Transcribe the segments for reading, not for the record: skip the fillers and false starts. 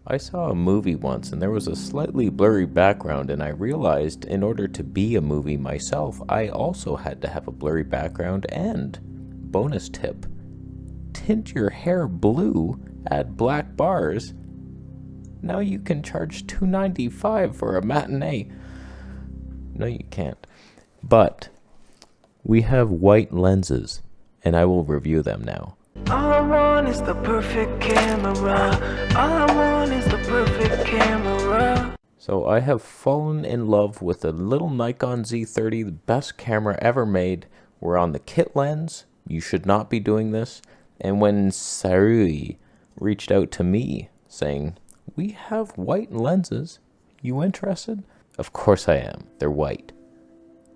I saw a movie once and there was a slightly blurry background, and I realized in order to be a movie myself, I also had to have a blurry background. And bonus tip, tint your hair blue, add black bars. Now you can charge $2.95 for a matinee. No, you can't. But we have white lenses, and I will review them now. All I want is the perfect camera. All I want is the perfect camera. So I have fallen in love with the little Nikon Z30, the best camera ever made. We're on the kit lens. You should not be doing this. And when Sirui reached out to me saying, "We have white lenses. You interested?" Of course I am. They're white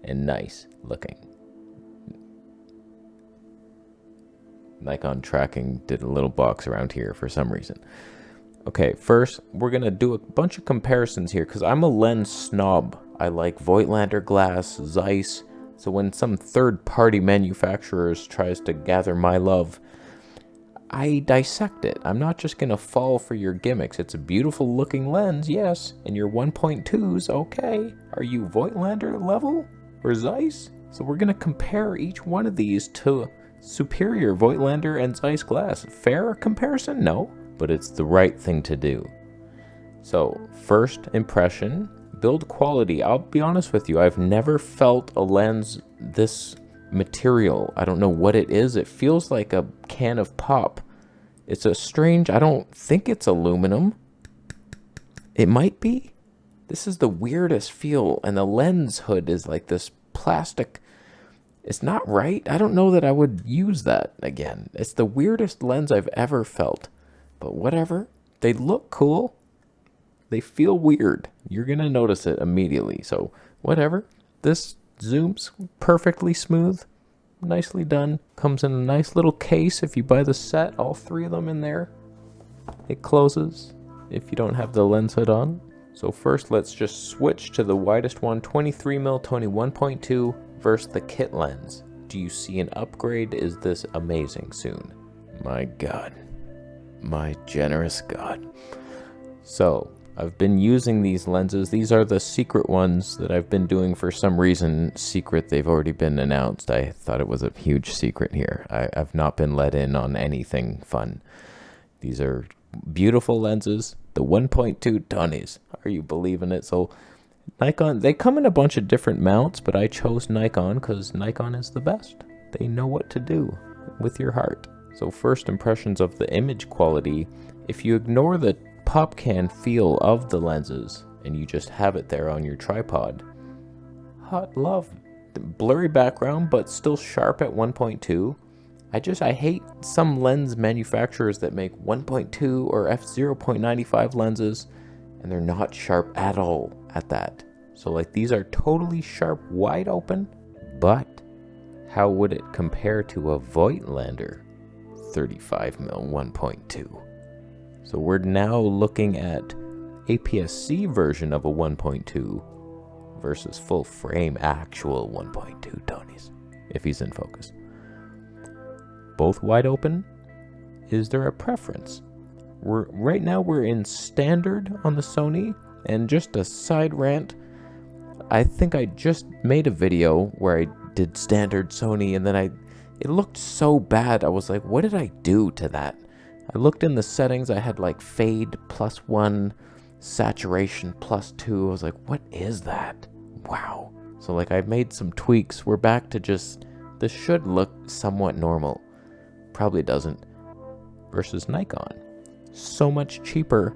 and nice looking. Nikon tracking did a little box around here for some reason. Okay, first we're gonna do a bunch of comparisons here because I'm a lens snob. I like Voigtlander glass, Zeiss. So when some third-party manufacturers tries to gather my love, I dissect it. I'm not just gonna fall for your gimmicks. It's a beautiful looking lens, yes, and your 1.2s, okay. Are you Voigtlander level or Zeiss? So we're gonna compare each one of these to superior Voigtlander and Zeiss glass. Fair comparison? No, but it's the right thing to do. So first impression, build quality. I'll be honest with you, I've never felt a lens this material. I don't know what it is. It feels like a can of pop. It's a strange, I don't think it's aluminum. It might be. This is the weirdest feel, and the lens hood is like this plastic. It's not right. I don't know that I would use that again. It's the weirdest lens I've ever felt. But whatever. They look cool. They feel weird. You're going to notice it immediately. So whatever. This zooms perfectly smooth. Nicely done. Comes in a nice little case if you buy the set. All three of them in there. It closes if you don't have the lens hood on. So first let's just switch to the widest one. 23mm Toneh 1.2 versus the kit lens. Do you see an upgrade? Is this amazing soon? My God. My generous God. So I've been using these lenses. These are the secret ones that I've been doing for some reason. Secret, they've already been announced. I thought it was a huge secret here. I've not been let in on anything fun. These are beautiful lenses. The 1.2 Tonehs. Are you believing it? So Nikon, they come in a bunch of different mounts, but I chose Nikon because Nikon is the best. They know what to do with your heart. So first impressions of the image quality, if you ignore the pop can feel of the lenses and you just have it there on your tripod, hot love. The blurry background, but still sharp at 1.2. I hate some lens manufacturers that make 1.2 or f/0.95 lenses and they're not sharp at all at that. So like these are totally sharp, wide open, but how would it compare to a Voigtlander 35mm 1.2? So we're now looking at APS-C version of a 1.2 versus full frame actual 1.2 Tonehs, if he's in focus. Both wide open? Is there a preference? Right now we're in standard on the Sony, and just a side rant, I think I just made a video where I did standard Sony and then it looked so bad. I was like, what did I do to that? I looked in the settings, I had like fade +1, saturation +2. I was like, what is that? Wow. So like I've made some tweaks. We're back to just, this should look somewhat normal. Probably doesn't. Versus Nikon. So much cheaper.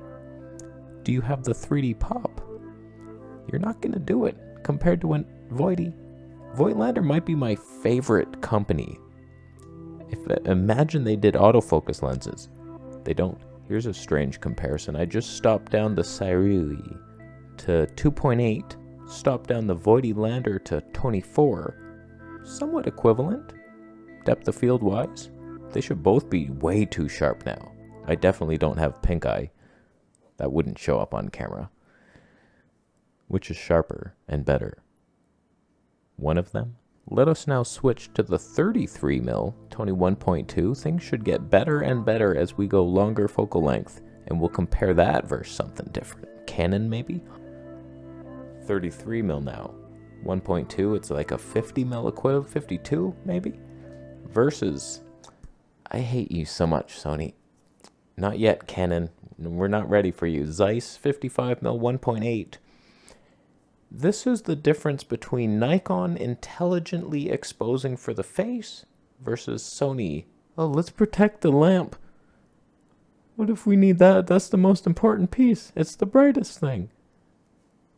Do you have the 3D pop? You're not going to do it compared to a Voigtlander might be my favorite company. Imagine they did autofocus lenses. They don't. Here's a strange comparison. I just stopped down the Sirui to 2.8, stopped down the Voigtlander to 24. Somewhat equivalent, depth of field wise. They should both be way too sharp now. I definitely don't have pink eye. That wouldn't show up on camera. Which is sharper and better? One of them? Let us now switch to the 33mm Toneh 1.2. Things should get better and better as we go longer focal length and we'll compare that versus something different. Canon maybe? 33mm now. 1.2, it's like a 50mm equivalent, 52 maybe? Versus, I hate you so much, Sony. Not yet, Canon. We're not ready for you. Zeiss 55mm 1.8. This is the difference between Nikon intelligently exposing for the face versus Sony. Oh, let's protect the lamp. What if we need that? That's the most important piece. It's the brightest thing.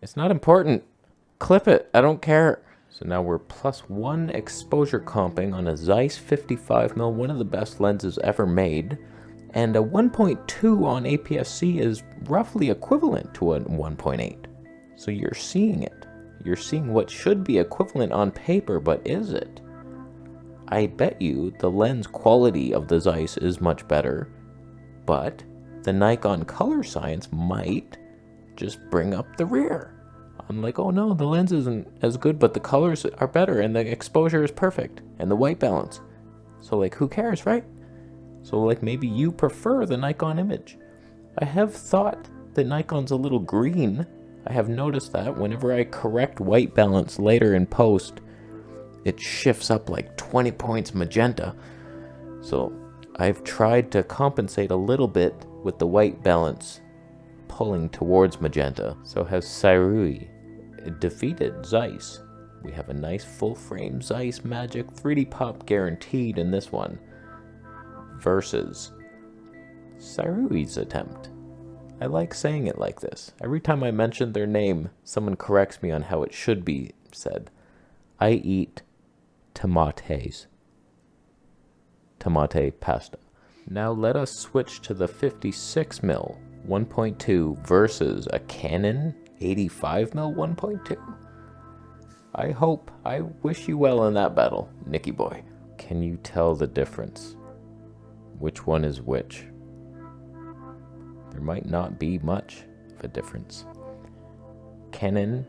It's not important. Clip it. I don't care. So now we're +1 exposure comping on a Zeiss 55mm, one of the best lenses ever made. And a 1.2 on APS-C is roughly equivalent to a 1.8. So you're seeing it. You're seeing what should be equivalent on paper, but is it? I bet you the lens quality of the Zeiss is much better, but the Nikon color science might just bring up the rear. I'm like, oh no, the lens isn't as good, but the colors are better, and the exposure is perfect, and the white balance. So like, who cares, right? So like, maybe you prefer the Nikon image. I have thought that Nikon's a little green. I have noticed that whenever I correct white balance later in post, it shifts up like 20 points magenta. So I've tried to compensate a little bit with the white balance pulling towards magenta. So has Sirui defeated Zeiss. We have a nice full frame Zeiss Magic 3D pop guaranteed in this one versus Sirui's attempt. I like saying it like this. Every time I mention their name, someone corrects me on how it should be said. I eat tomates. Tomate pasta. Now let us switch to the 56mm 1.2 versus a Canon 85mm 1.2. I wish you well in that battle, Nicky boy. Can you tell the difference? Which one is which? There might not be much of a difference. Canon,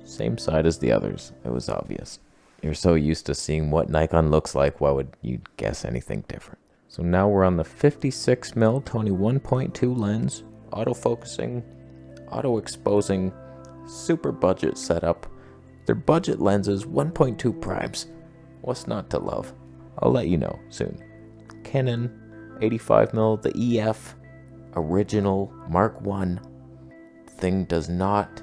same side as the others. It was obvious. You're so used to seeing what Nikon looks like, why would you guess anything different? So now we're on the 56mm Toneh 1.2 lens, autofocusing, auto-exposing, super budget setup. They're budget lenses, 1.2 primes. What's not to love? I'll let you know soon. Canon 85mm, the EF, original Mark 1. Thing does not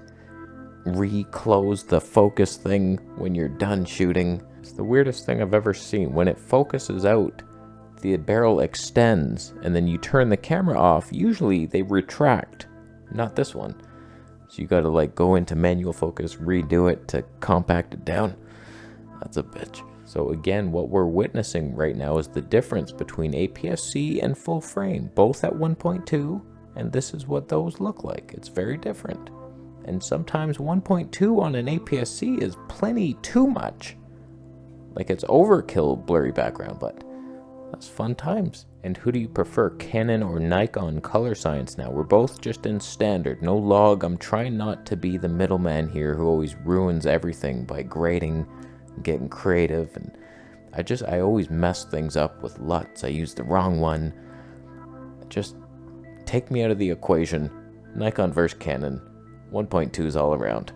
reclose the focus thing when you're done shooting. It's the weirdest thing I've ever seen. When it focuses out, the barrel extends, and then you turn the camera off. Usually they retract, not this one. So you gotta like go into manual focus, redo it to compact it down. That's a bitch. So again, what we're witnessing right now is the difference between APS-C and full frame, both at 1.2, and this is what those look like. It's very different. And sometimes 1.2 on an APS-C is plenty too much. Like it's overkill blurry background, but that's fun times. And who do you prefer, Canon or Nikon color science now? We're both just in standard, no log. I'm trying not to be the middleman here who always ruins everything by grading, getting creative, and I always mess things up with LUTs. I use the wrong one. Just take me out of the equation. Nikon versus Canon. 1.2s all around.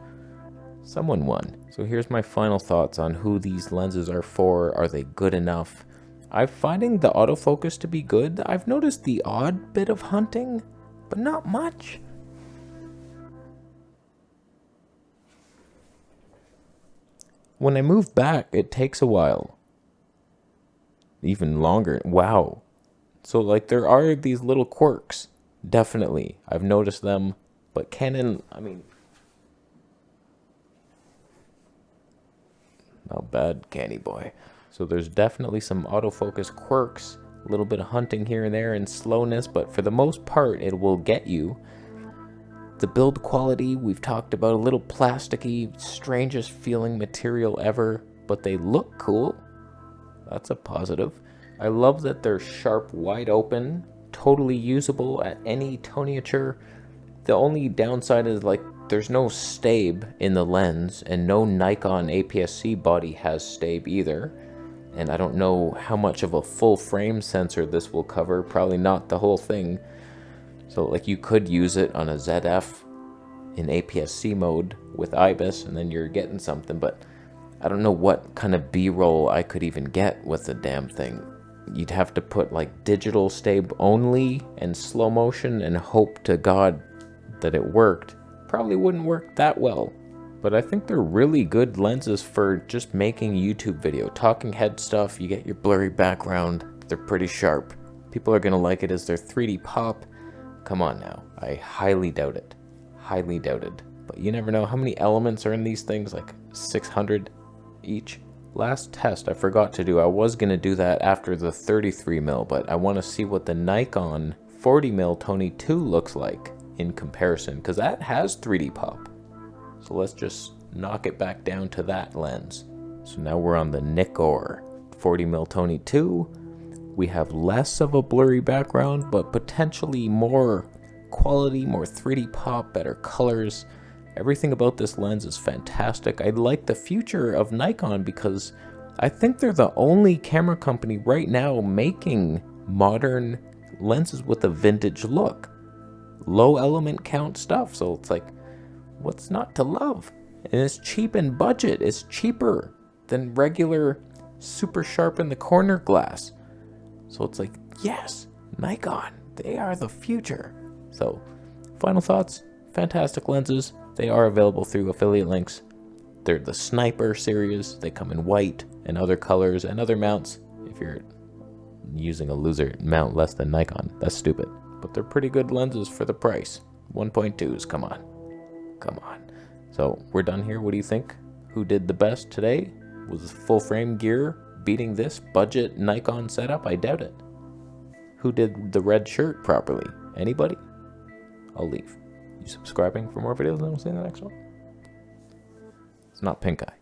Someone won. So here's my final thoughts on who these lenses are for. Are they good enough? I'm finding the autofocus to be good. I've noticed the odd bit of hunting, but not much. When I move back, it takes a while. Even longer. Wow. So like there are these little quirks. Definitely. I've noticed them. But Canon, I mean, not bad, canny boy. So there's definitely some autofocus quirks, a little bit of hunting here and there and slowness, but for the most part, it will get you. The build quality, we've talked about, a little plasticky, strangest feeling material ever, but they look cool. That's a positive. I love that they're sharp, wide open, totally usable at any toniature. The only downside is like there's no stabe in the lens, and no Nikon APS-C body has stabe either. And I don't know how much of a full frame sensor this will cover, probably not the whole thing. So like you could use it on a ZF in APS-C mode with IBIS, and then you're getting something, but I don't know what kind of B-roll I could even get with the damn thing. You'd have to put like digital stab only and slow motion and hope to God that it worked. Probably wouldn't work that well, but I think they're really good lenses for just making YouTube video. Talking head stuff, you get your blurry background, they're pretty sharp. People are gonna like it as their 3D pop. Come on now, I highly doubt it. Highly doubted. But you never know how many elements are in these things, like 600 each. Last test I forgot to do. I was gonna do that after the 33mm, but I want to see what the Nikon 40mm Toneh 2 looks like in comparison, because that has 3D pop. So let's just knock it back down to that lens. So now we're on the Nikon 40mm Toneh 2. We have less of a blurry background, but potentially more quality, more 3D pop, better colors. Everything about this lens is fantastic. I like the future of Nikon because I think they're the only camera company right now making modern lenses with a vintage look. Low element count stuff, so it's like, what's not to love? And it's cheap in budget. It's cheaper than regular super sharp in the corner glass. So it's like, yes, Nikon, they are the future. So, final thoughts, fantastic lenses. They are available through affiliate links. They're the Sniper series. They come in white and other colors and other mounts. If you're using a loser mount less than Nikon, that's stupid. But they're pretty good lenses for the price. 1.2s, come on. Come on. So, we're done here. What do you think? Who did the best today? Was full frame gear beating this budget Nikon setup? I doubt it. Who did the red shirt properly? Anybody? I'll leave. You subscribing for more videos and we'll see you in the next one? It's not pink eye.